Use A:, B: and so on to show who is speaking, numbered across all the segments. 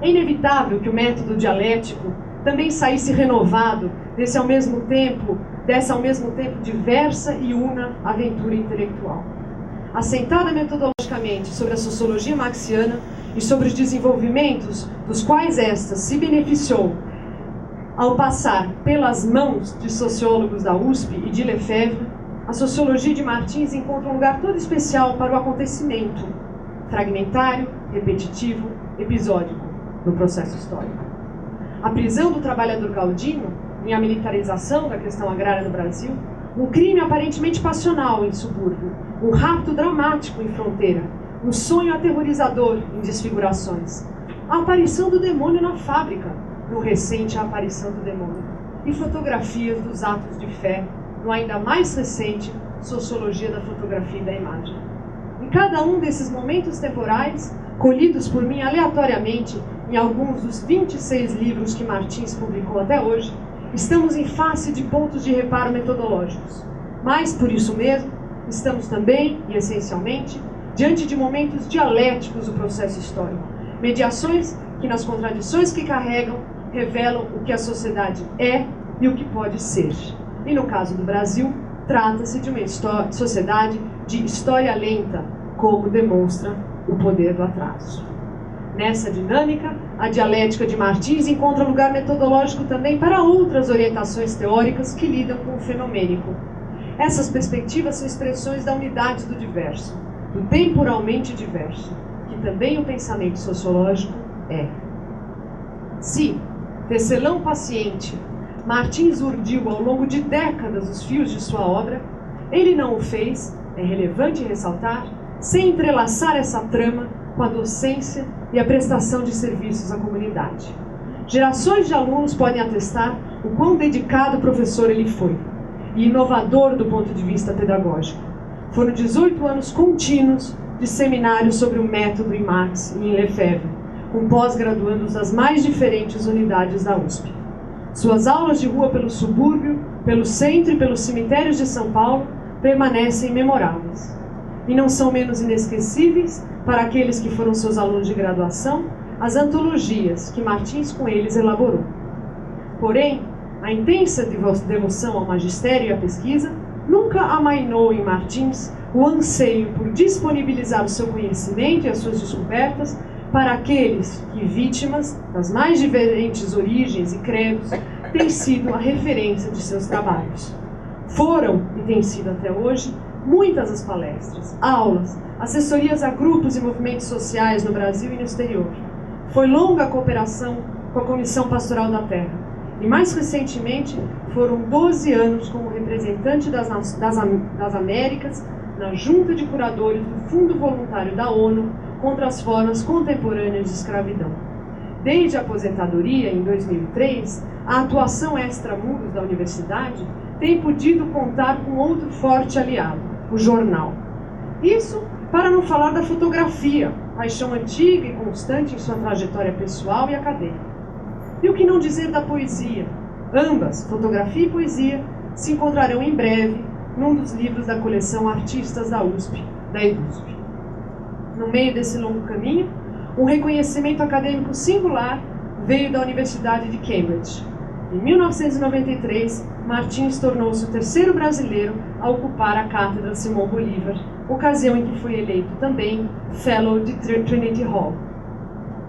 A: É inevitável que o método dialético também saísse renovado dessa ao mesmo tempo diversa e una aventura intelectual. Assentada metodologicamente sobre a sociologia marxiana e sobre os desenvolvimentos dos quais esta se beneficiou ao passar pelas mãos de sociólogos da USP e de Lefebvre, a sociologia de Martins encontra um lugar todo especial para o acontecimento fragmentário, repetitivo, episódico no processo histórico. A prisão do trabalhador Galdino e a militarização da questão agrária no Brasil, um crime aparentemente passional em subúrbio, um rapto dramático em fronteira, um sonho aterrorizador em desfigurações, a aparição do demônio na fábrica, no recente A Aparição do Demônio, e fotografias dos atos de fé, no ainda mais recente Sociologia da Fotografia e da Imagem. Em cada um desses momentos temporais, colhidos por mim aleatoriamente em alguns dos 26 livros que Martins publicou até hoje, estamos em face de pontos de reparo metodológicos. Mas, por isso mesmo, estamos também, e essencialmente, diante de momentos dialéticos do processo histórico, mediações que, nas contradições que carregam, revelam o que a sociedade é e o que pode ser. E no caso do Brasil, trata-se de uma sociedade de história lenta, como demonstra o poder do atraso. Nessa dinâmica, a dialética de Martins encontra lugar metodológico também para outras orientações teóricas que lidam com o fenomênico. Essas perspectivas são expressões da unidade do diverso, do temporalmente diverso, que também o pensamento sociológico é. Se, tecelão paciente, Martins urdiu ao longo de décadas os fios de sua obra, ele não o fez, é relevante ressaltar, sem entrelaçar essa trama com a docência e a prestação de serviços à comunidade. Gerações de alunos podem atestar o quão dedicado professor ele foi, e inovador do ponto de vista pedagógico. Foram 18 anos contínuos de seminários sobre o método em Marx e em Lefebvre, com pós-graduandos das mais diferentes unidades da USP. Suas aulas de rua pelo subúrbio, pelo centro e pelos cemitérios de São Paulo permanecem memoráveis. E não são menos inesquecíveis, para aqueles que foram seus alunos de graduação, as antologias que Martins com eles elaborou. Porém, a intensa devoção ao magistério e à pesquisa nunca amainou em Martins o anseio por disponibilizar o seu conhecimento e as suas descobertas para aqueles que, vítimas das mais diferentes origens e credos, têm sido a referência de seus trabalhos. Foram, e têm sido até hoje, muitas as palestras, aulas, assessorias a grupos e movimentos sociais no Brasil e no exterior. Foi longa a cooperação com a Comissão Pastoral da Terra. E mais recentemente, foram 12 anos como representante das Américas na Junta de Curadores do Fundo Voluntário da ONU contra as formas contemporâneas de escravidão. Desde a aposentadoria, em 2003, a atuação extramuros da universidade tem podido contar com outro forte aliado, o jornal. Isso para não falar da fotografia, paixão antiga e constante em sua trajetória pessoal e acadêmica. E o que não dizer da poesia? Ambas, fotografia e poesia, se encontrarão em breve num dos livros da coleção Artistas da USP, da EDUSP. No meio desse longo caminho, um reconhecimento acadêmico singular veio da Universidade de Cambridge. Em 1993, Martins tornou-se o terceiro brasileiro a ocupar a cátedra Simão Bolívar, ocasião em que foi eleito também Fellow de Trinity Hall.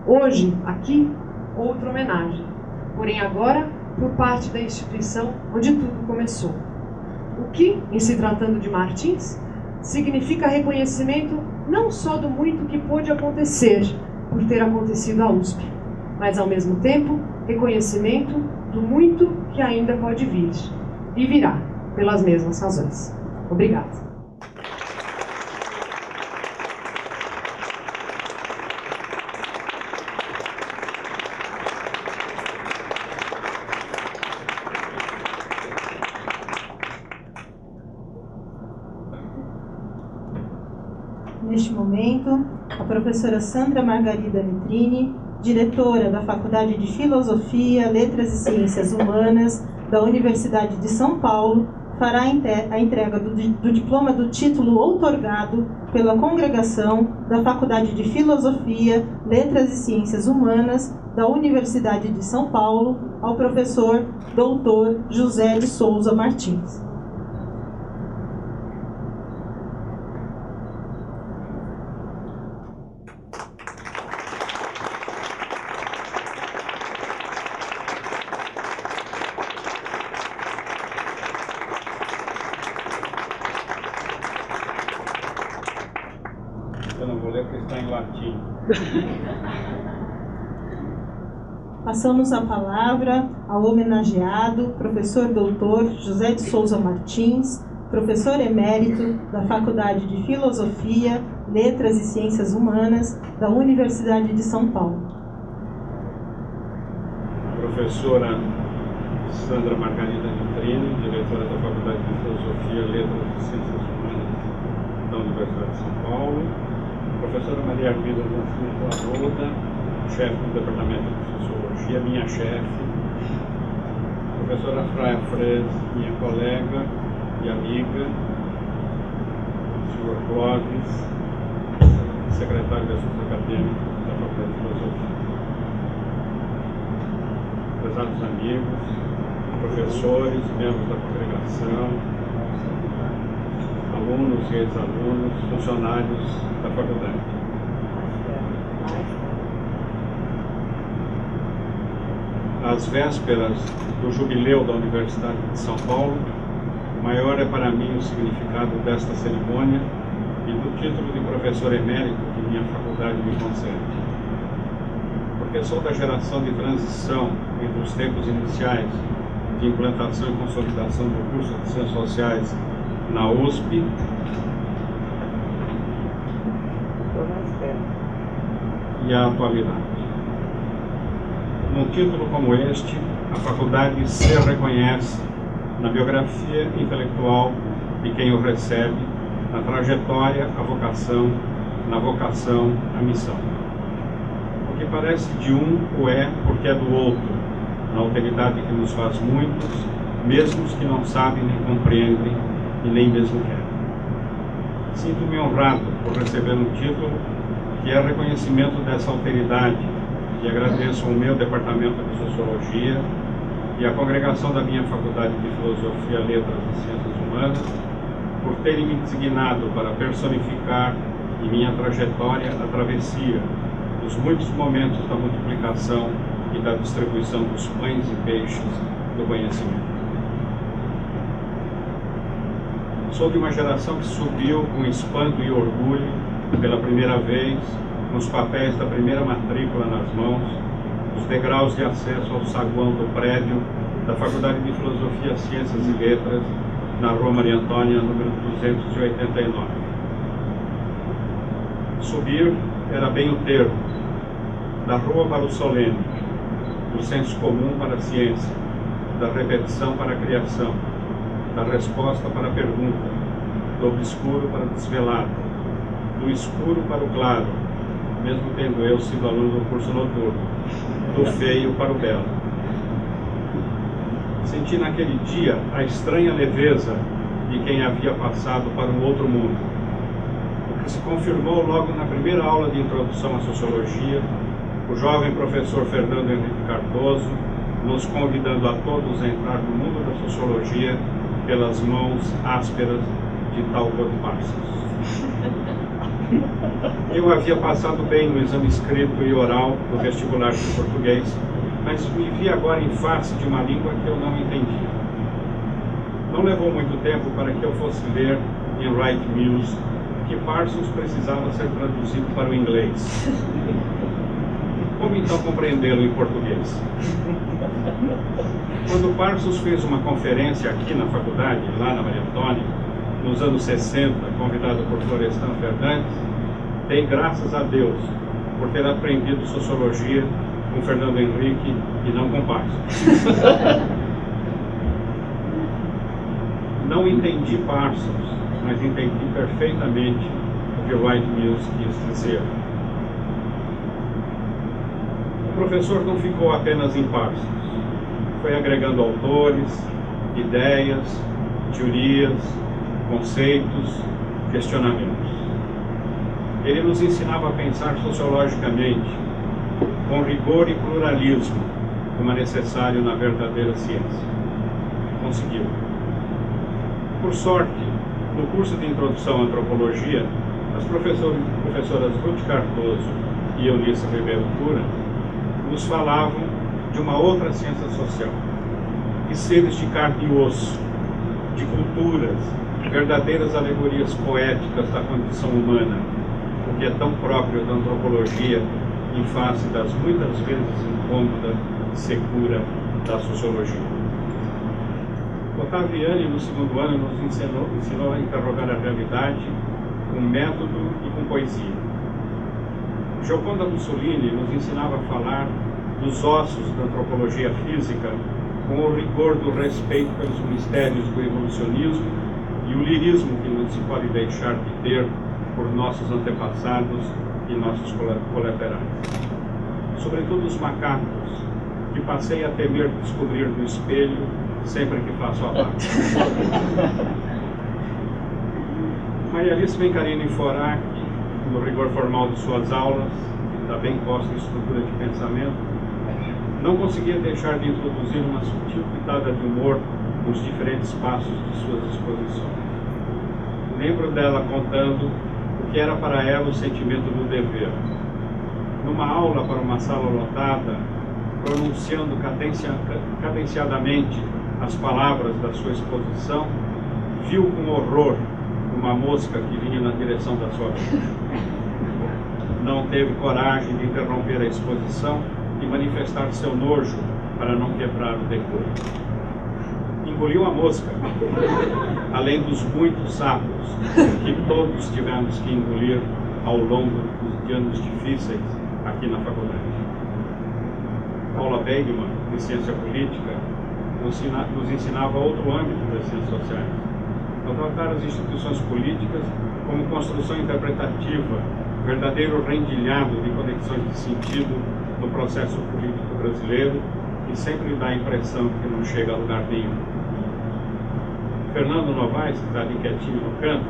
A: Hoje, aqui, outra homenagem, porém agora por parte da instituição onde tudo começou. O que, em se tratando de Martins, significa reconhecimento não só do muito que pôde acontecer por ter acontecido à USP, mas ao mesmo tempo reconhecimento do muito que ainda pode vir e virá pelas mesmas razões. Obrigada.
B: Neste momento, a professora Sandra Margarida Nitrini, diretora da Faculdade de Filosofia, Letras e Ciências Humanas da Universidade de São Paulo, fará a entrega do diploma do título outorgado pela Congregação da Faculdade de Filosofia, Letras e Ciências Humanas da Universidade de São Paulo ao professor Dr. José de Souza Martins.
C: Eu não vou ler porque está em latim.
B: Passamos a palavra ao homenageado, professor doutor José de Souza Martins, professor emérito da Faculdade de Filosofia, Letras e Ciências Humanas da Universidade de São Paulo.
C: Professora Sandra Margarida Nitrini, diretora da Faculdade de Filosofia, Letras e Ciências Humanas da Universidade de São Paulo. Professora Maria Armida Nascimento Arruda, chefe do Departamento de Sociologia, minha chefe. Professora Fraia Fres, minha colega e amiga. Senhor Clóvis, secretário de Assuntos Acadêmicos da Faculdade de Filosofia. Prezados amigos, professores, membros da congregação, alunos e ex-alunos, funcionários da faculdade. Às vésperas do jubileu da Universidade de São Paulo, maior é para mim o significado desta cerimônia e do título de professor emérito que minha faculdade me concede. Porque sou da geração de transição entre os tempos iniciais de implantação e consolidação do curso de Ciências Sociais na USP e a atualidade. Num título como este, a faculdade se reconhece na biografia intelectual de quem o recebe, na trajetória, a vocação, na vocação, a missão. O que parece de um o é porque é do outro, na alteridade que nos faz muitos, mesmo os que não sabem nem compreendem e nem mesmo querem. Sinto-me honrado por receber um título que é reconhecimento dessa alteridade e agradeço ao meu departamento de Sociologia e à congregação da minha Faculdade de Filosofia, Letras e Ciências Humanas por terem me designado para personificar em minha trajetória a travessia dos muitos momentos da multiplicação e da distribuição dos pães e peixes do conhecimento. Sou de uma geração que subiu com espanto e orgulho, pela primeira vez, nos papéis da primeira matrícula nas mãos, os degraus de acesso ao saguão do prédio da Faculdade de Filosofia, Ciências e Letras, na Rua Maria Antônia, número 289. Subir era bem o termo, da rua para o solene, do senso comum para a ciência, da repetição para a criação, da resposta para a pergunta, do obscuro para o desvelado, do escuro para o claro, mesmo tendo eu sido aluno do curso noturno, do feio para o belo. Senti naquele dia a estranha leveza de quem havia passado para um outro mundo, o que se confirmou logo na primeira aula de introdução à sociologia, o jovem professor Fernando Henrique Cardoso nos convidando a todos a entrar no mundo da sociologia pelas mãos ásperas de Talcott Parsons. Eu havia passado bem no exame escrito e oral do vestibular de português, mas me vi agora em face de uma língua que eu não entendia. Não levou muito tempo para que eu fosse ler em Wright Mills que Parsons precisava ser traduzido para o inglês. Como então compreendê-lo em português? Quando Parsons fez uma conferência aqui na faculdade, lá na Maria Antônia, nos anos 60, convidado por Florestan Fernandes, dei graças a Deus por ter aprendido sociologia com Fernando Henrique e não com Parsons. Não entendi Parsons, mas entendi perfeitamente o que Wright Mills quis dizer. O professor não ficou apenas em Parsons, foi agregando autores, ideias teorias, conceitos, questionamentos. Ele nos ensinava a pensar sociologicamente, com rigor e pluralismo, como é necessário na verdadeira ciência. Conseguiu. Por sorte, no curso de Introdução à Antropologia, as professoras Ruth Cardoso e Eunice Ribeiro Cura nos falavam de uma outra ciência social, de seres de carne e osso, de culturas, verdadeiras alegorias poéticas da condição humana, o que é tão próprio da antropologia em face das muitas vezes incômoda secura da sociologia. Ottaviani, no segundo ano, nos ensinou a interrogar a realidade com método e com poesia. Gioconda Mussolini nos ensinava a falar dos ossos da antropologia física com o rigor do respeito pelos mistérios do evolucionismo e o lirismo que não se pode deixar de ter por nossos antepassados e nossos colaterais. Sobretudo os macacos, que passei a temer descobrir no espelho sempre que faço a barba. Maria Alice Bencarini Forac, no rigor formal de suas aulas, da bem posta estrutura de pensamento, não conseguia deixar de introduzir uma sutil pitada de humor nos diferentes passos de suas exposições. Lembro dela contando o que era para ela o sentimento do dever. Numa aula para uma sala lotada, pronunciando cadenciadamente as palavras da sua exposição, viu com horror uma mosca que vinha na direção da sua vida. Não teve coragem de interromper a exposição e manifestar seu nojo para não quebrar o decoro. Engoliu a mosca, além dos muitos sapos que todos tivemos que engolir ao longo de anos difíceis aqui na faculdade. Paula Bergman, de Ciência Política, nos ensinava outro âmbito das ciências sociais, a tratar as instituições políticas como construção interpretativa, verdadeiro rendilhado de conexões de sentido no processo político brasileiro, e sempre dá a impressão que não chega a lugar nenhum. Fernando Novaes, que está ali quietinho no canto,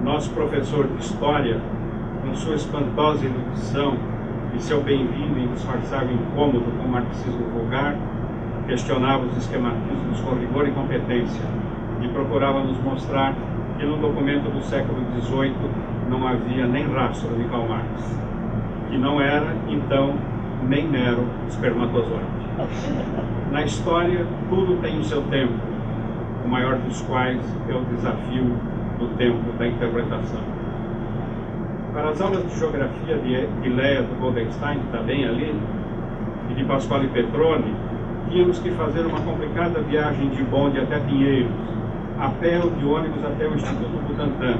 C: nosso professor de História, com sua espantosa erudição e seu bem-vindo indisfarçável incômodo com o marxismo vulgar, questionava os esquematismos com rigor e competência e procurava nos mostrar que no documento do século XVIII não havia nem rastro de Karl Marx, que não era, então, nem mero espermatozoide. Na história, tudo tem o seu tempo, o maior dos quais é o desafio do tempo da interpretação. Para as aulas de geografia de Léa do Goldenstein, que está bem ali, e de Pasquale Petroni, tínhamos que fazer uma complicada viagem de bonde até Pinheiros, a pé ou de ônibus até o Instituto Butantan,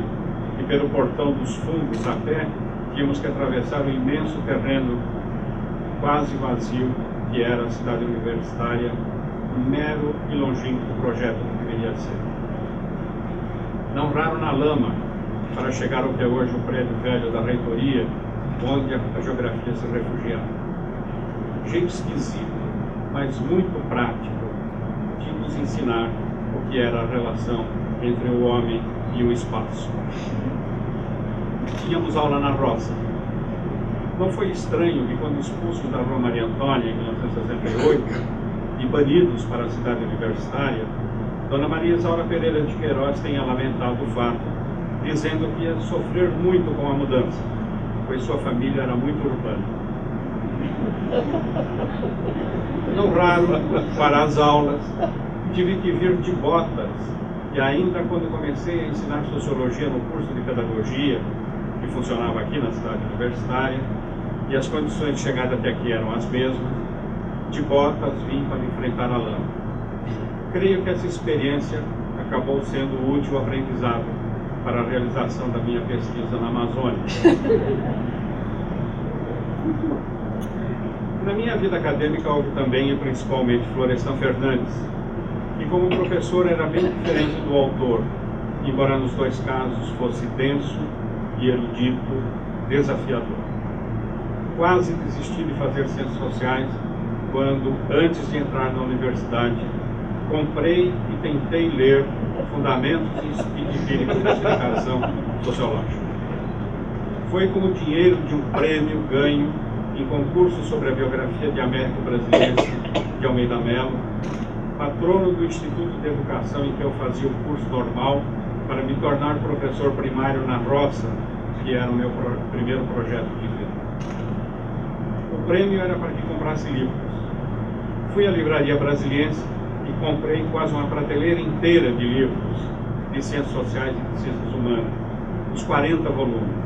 C: e pelo Portão dos Fundos a pé, tínhamos que atravessar o imenso terreno quase vazio que era a cidade universitária, um mero e longínquo projeto que deveria ser. Não raro na lama, para chegar ao que é hoje o prédio velho da reitoria, onde a geografia se refugiava. Jeito esquisito, mas muito prático, de nos ensinar o que era a relação entre o homem e o espaço. Tínhamos aula na roça. Não foi estranho que, quando expulsos da Rua Maria Antônia, em 1968, e banidos para a cidade universitária, Dona Maria Isaura Pereira de Queiroz tenha lamentado o fato, dizendo que ia sofrer muito com a mudança, pois sua família era muito urbana. Não raro, para as aulas, tive que vir de botas, e ainda quando comecei a ensinar sociologia no curso de pedagogia, que funcionava aqui na cidade universitária, e as condições de chegada até aqui eram as mesmas, de botas vim para enfrentar a lama. Creio que essa experiência acabou sendo útil aprendizado para a realização da minha pesquisa na Amazônia. Na minha vida acadêmica houve também e principalmente Florestan Fernandes, que como professor era bem diferente do autor, embora nos dois casos fosse denso e erudito, desafiador. Quase desisti de fazer ciências sociais quando, antes de entrar na universidade, comprei e tentei ler Fundamentos Empíricos da Explicação Sociológica. Foi com o dinheiro de um prêmio ganho em concurso sobre a biografia de Américo Brasiliense de Almeida Mello, patrono do Instituto de Educação em que eu fazia o curso normal, para me tornar professor primário na roça, que era o meu primeiro projeto de vida. O prêmio era para que comprasse livros. Fui à Livraria Brasiliense e comprei quase uma prateleira inteira de livros de ciências sociais e de ciências humanas, os 40 volumes.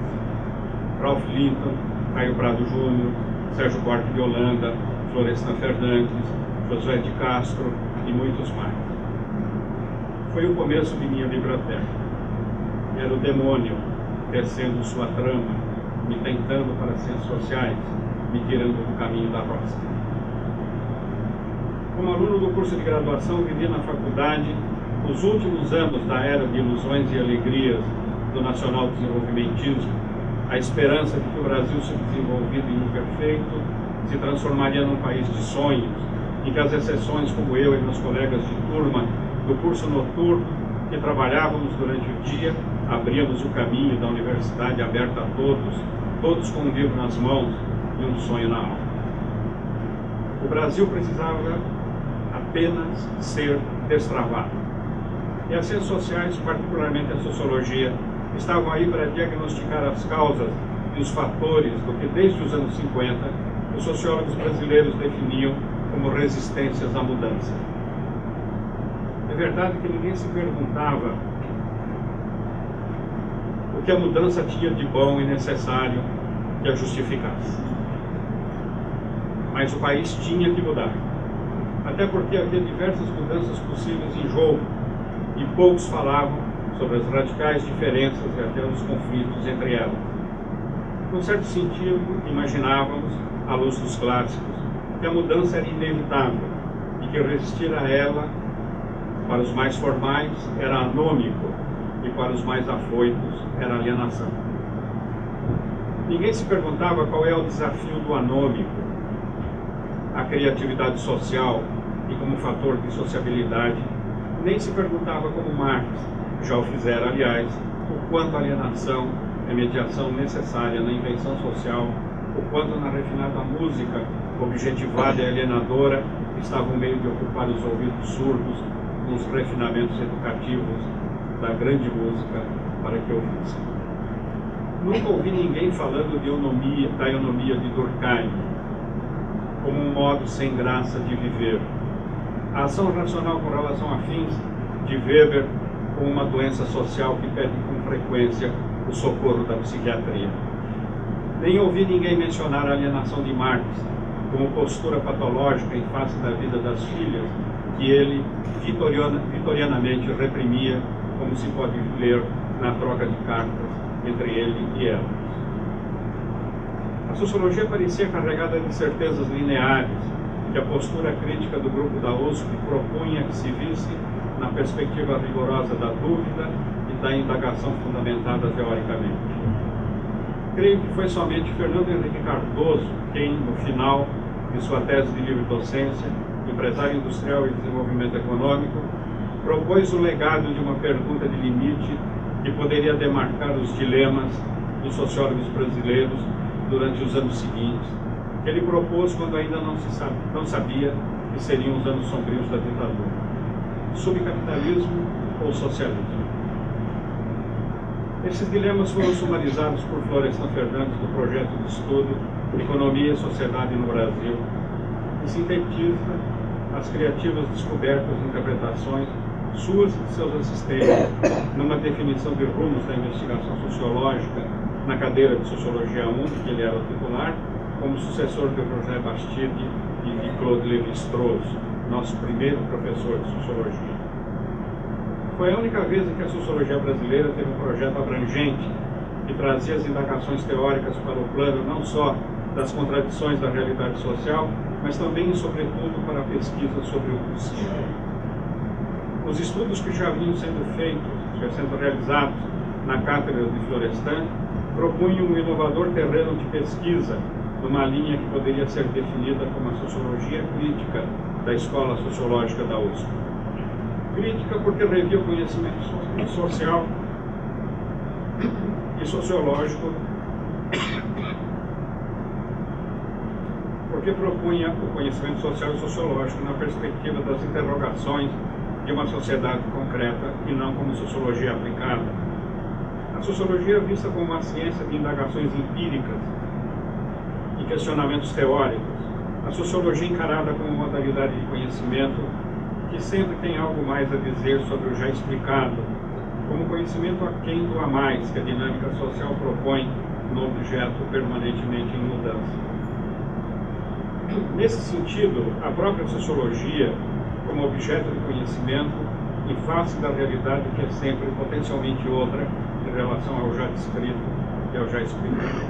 C: Ralph Linton, Caio Prado Júnior, Sérgio Buarque de Holanda, Florestan Fernandes, Josué de Castro e muitos mais. Foi o começo de minha biblioteca. Era o demônio tecendo sua trama, me tentando para as ciências sociais, me tirando do caminho da roça. Como aluno do curso de graduação, vivi na faculdade os últimos anos da era de ilusões e alegrias do nacional desenvolvimentismo, a esperança de que o Brasil, subdesenvolvido e imperfeito, se transformaria num país de sonhos, em que as exceções como eu e meus colegas de turma do curso noturno, que trabalhávamos durante o dia, abríamos o caminho da universidade aberta a todos com um livro nas mãos e um sonho na alma. O Brasil precisava apenas ser destravado. E as ciências sociais, particularmente a sociologia, estavam aí para diagnosticar as causas e os fatores do que, desde os anos 50, os sociólogos brasileiros definiam como resistências à mudança. É verdade que ninguém se perguntava o que a mudança tinha de bom e necessário que a justificasse. Mas o país tinha que mudar, até porque havia diversas mudanças possíveis em jogo e poucos falavam sobre as radicais diferenças e até os conflitos entre elas. Num certo sentido, imaginávamos, à luz dos clássicos, que a mudança era inevitável e que resistir a ela, para os mais formais, era anômico e para os mais afoitos era alienação. Ninguém se perguntava qual é o desafio do anômico, a criatividade social e como fator de sociabilidade, nem se perguntava como Marx já o fizera, aliás, o quanto a alienação é mediação necessária na invenção social, o quanto na refinada música objetivada e alienadora estava o meio de ocupar os ouvidos surdos nos refinamentos educativos da grande música para que ouvissem. Nunca ouvi ninguém falando da eunomia de Durkheim como um modo sem graça de viver. A ação racional com relação a fins de Weber como uma doença social que pede com frequência o socorro da psiquiatria. Nem ouvi ninguém mencionar a alienação de Marx como postura patológica em face da vida das filhas, que ele vitorianamente reprimia, como se pode ler na troca de cartas entre ele e ela. A sociologia parecia carregada de certezas lineares, que a postura crítica do grupo da USP propunha que se visse na perspectiva rigorosa da dúvida e da indagação fundamentada teoricamente. Creio que foi somente Fernando Henrique Cardoso quem, no final de sua tese de livre docência, Empresário Industrial e Desenvolvimento Econômico, propôs o legado de uma pergunta de limite que poderia demarcar os dilemas dos sociólogos brasileiros durante os anos seguintes, que ele propôs quando ainda não sabia que seriam os anos sombrios da ditadura: subcapitalismo ou socialismo. Esses dilemas foram sumarizados por Florestan Fernandes no projeto de estudo Economia e Sociedade no Brasil, que sintetiza as criativas descobertas e interpretações suas e de seus assistentes numa definição de rumos da investigação sociológica na cadeira de Sociologia 1, que ele era o titular, como sucessor de José Bastide e de Claude Lévi-Strauss, nosso primeiro professor de Sociologia. Foi a única vez em que a sociologia brasileira teve um projeto abrangente que trazia as indagações teóricas para o plano não só das contradições da realidade social, mas também e sobretudo para a pesquisa sobre o possível. Os estudos que já vinham sendo realizados na cátedra de Florestan propunham um inovador terreno de pesquisa numa linha que poderia ser definida como a sociologia crítica da escola sociológica da USP. Crítica porque revia o conhecimento social e sociológico, porque propunha o conhecimento social e sociológico na perspectiva das interrogações de uma sociedade concreta e não como sociologia aplicada. A sociologia é vista como uma ciência de indagações empíricas e questionamentos teóricos. A sociologia encarada como modalidade de conhecimento que sempre tem algo mais a dizer sobre o já explicado, como conhecimento aquém do a mais que a dinâmica social propõe no objeto permanentemente em mudança. Nesse sentido, a própria sociologia, como objeto de conhecimento, em face da realidade que é sempre potencialmente outra em relação ao já descrito e ao já explicado.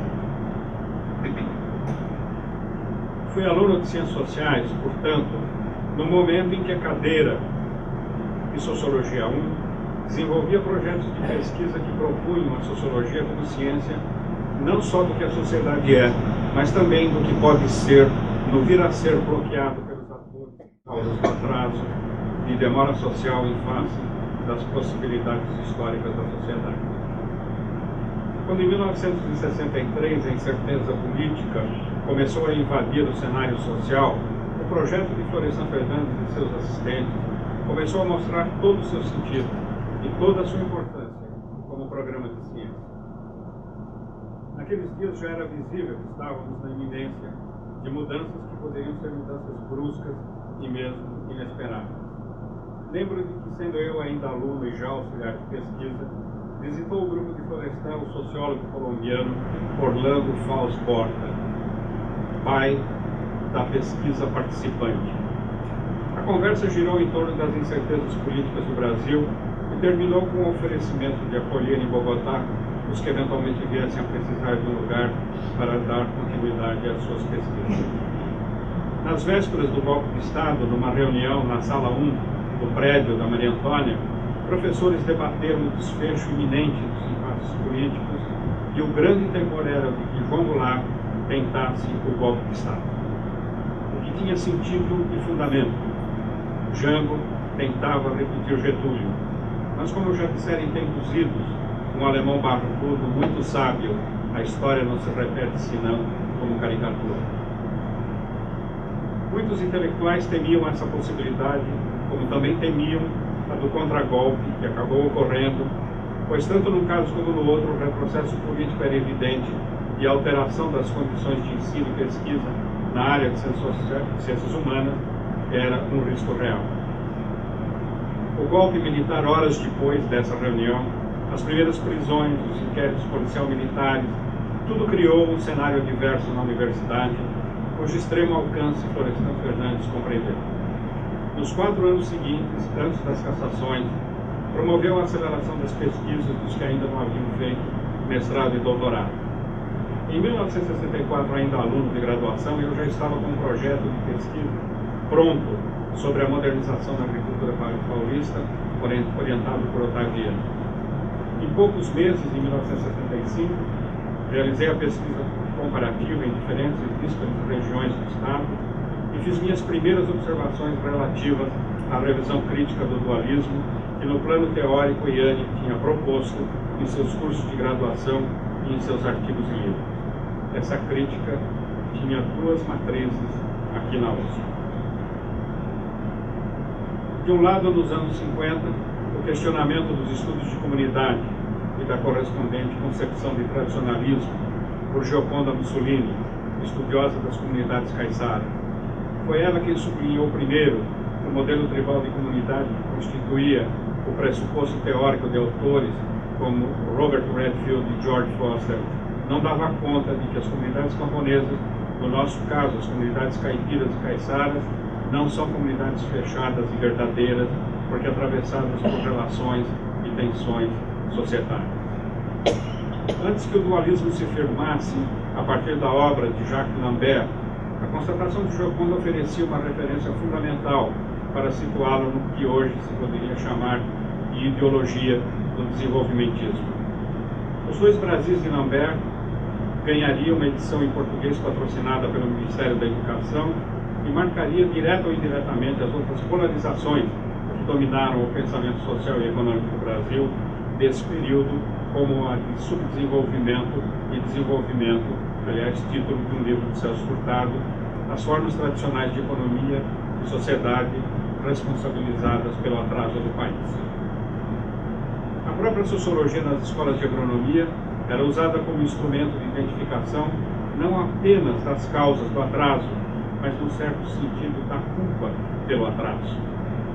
C: Fui aluno de Ciências Sociais, portanto, no momento em que a cadeira de Sociologia 1 desenvolvia projetos de pesquisa que propunham a sociologia como ciência não só do que a sociedade é, mas também do que pode ser no vir a ser bloqueado pelos atores causas do atraso e demora social em face das possibilidades históricas da sociedade. Quando em 1963 a incerteza política começou a invadir o cenário social, o projeto de Florestan Fernandes e seus assistentes começou a mostrar todo o seu sentido e toda a sua importância como programa de ciência. Naqueles dias já era visível que estávamos na iminência de mudanças que poderiam ser mudanças bruscas e mesmo inesperadas. Lembro de que, sendo eu ainda aluno e já auxiliar de pesquisa, visitou o grupo de Florestan o sociólogo colombiano Orlando Fals Porta, pai da pesquisa participante. A conversa girou em torno das incertezas políticas do Brasil e terminou com o oferecimento de acolher em Bogotá os que eventualmente viessem a precisar de um lugar para dar continuidade às suas pesquisas. Nas vésperas do golpe de Estado, numa reunião na sala 1 do prédio da Maria Antônia, professores debateram o desfecho iminente dos impasses políticos e o grande temor era de que João Goulart tentasse o golpe de Estado. O que tinha sentido e fundamento. Jango tentava repetir Getúlio, mas como já disseram em tempos idos, um alemão barbudo muito sábio, a história não se repete senão como caricatura. Muitos intelectuais temiam essa possibilidade, como também temiam a do contragolpe que acabou ocorrendo, pois tanto num caso como no outro o retrocesso político era evidente e a alteração das condições de ensino e pesquisa na área de ciências humanas era um risco real. O golpe militar, horas depois dessa reunião, as primeiras prisões, os inquéritos policial-militares, tudo criou um cenário adverso na universidade, cujo extremo alcance Florestan Fernandes compreendeu. Nos 4 anos seguintes, antes das cassações, promoveu a aceleração das pesquisas dos que ainda não haviam feito mestrado e doutorado. Em 1964, ainda aluno de graduação, eu já estava com um projeto de pesquisa pronto sobre a modernização da agricultura paulista, orientado por Otaviano. Em poucos meses, em 1975, realizei a pesquisa comparativa em diferentes e díspares regiões do Estado e fiz minhas primeiras observações relativas à revisão crítica do dualismo que no plano teórico Iane tinha proposto em seus cursos de graduação e em seus artigos e livros. Essa crítica tinha 2 matrizes aqui na USP. De um lado, nos anos 50, o questionamento dos estudos de comunidade e da correspondente concepção de tradicionalismo por Gioconda Mussolini, estudiosa das comunidades caiçaras. Foi ela quem sublinhou primeiro que o modelo tribal de comunidade que constituía o pressuposto teórico de autores como Robert Redfield e George Foster não dava conta de que as comunidades camponesas, no nosso caso as comunidades caipiras e caiçaras, não são comunidades fechadas e verdadeiras, porque atravessadas por relações e tensões societárias. Antes que o dualismo se firmasse a partir da obra de Jacques Lambert, a constatação de Gioconda oferecia uma referência fundamental para situá-lo no que hoje se poderia chamar de ideologia do desenvolvimentismo. Os 2 Brasis de Lambert ganhariam uma edição em português patrocinada pelo Ministério da Educação e marcaria direta ou indiretamente as outras polarizações que dominaram o pensamento social e econômico do Brasil desse período, como a de subdesenvolvimento e desenvolvimento, aliás, título de um livro de Celso Furtado, as formas tradicionais de economia e sociedade responsabilizadas pelo atraso do país. A própria sociologia nas escolas de agronomia era usada como instrumento de identificação não apenas das causas do atraso, mas, num certo sentido, da culpa pelo atraso.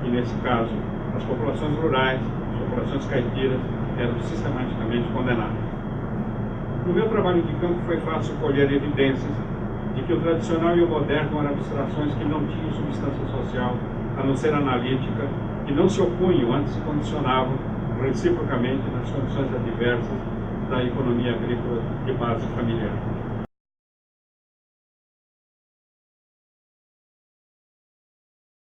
C: E, nesse caso, as populações rurais, as populações caipiras, eram sistematicamente condenadas. No meu trabalho de campo foi fácil colher evidências de que o tradicional e o moderno eram abstrações que não tinham substância social, a não ser analítica, que não se opunham, antes se condicionavam reciprocamente nas condições adversas da economia agrícola de base familiar.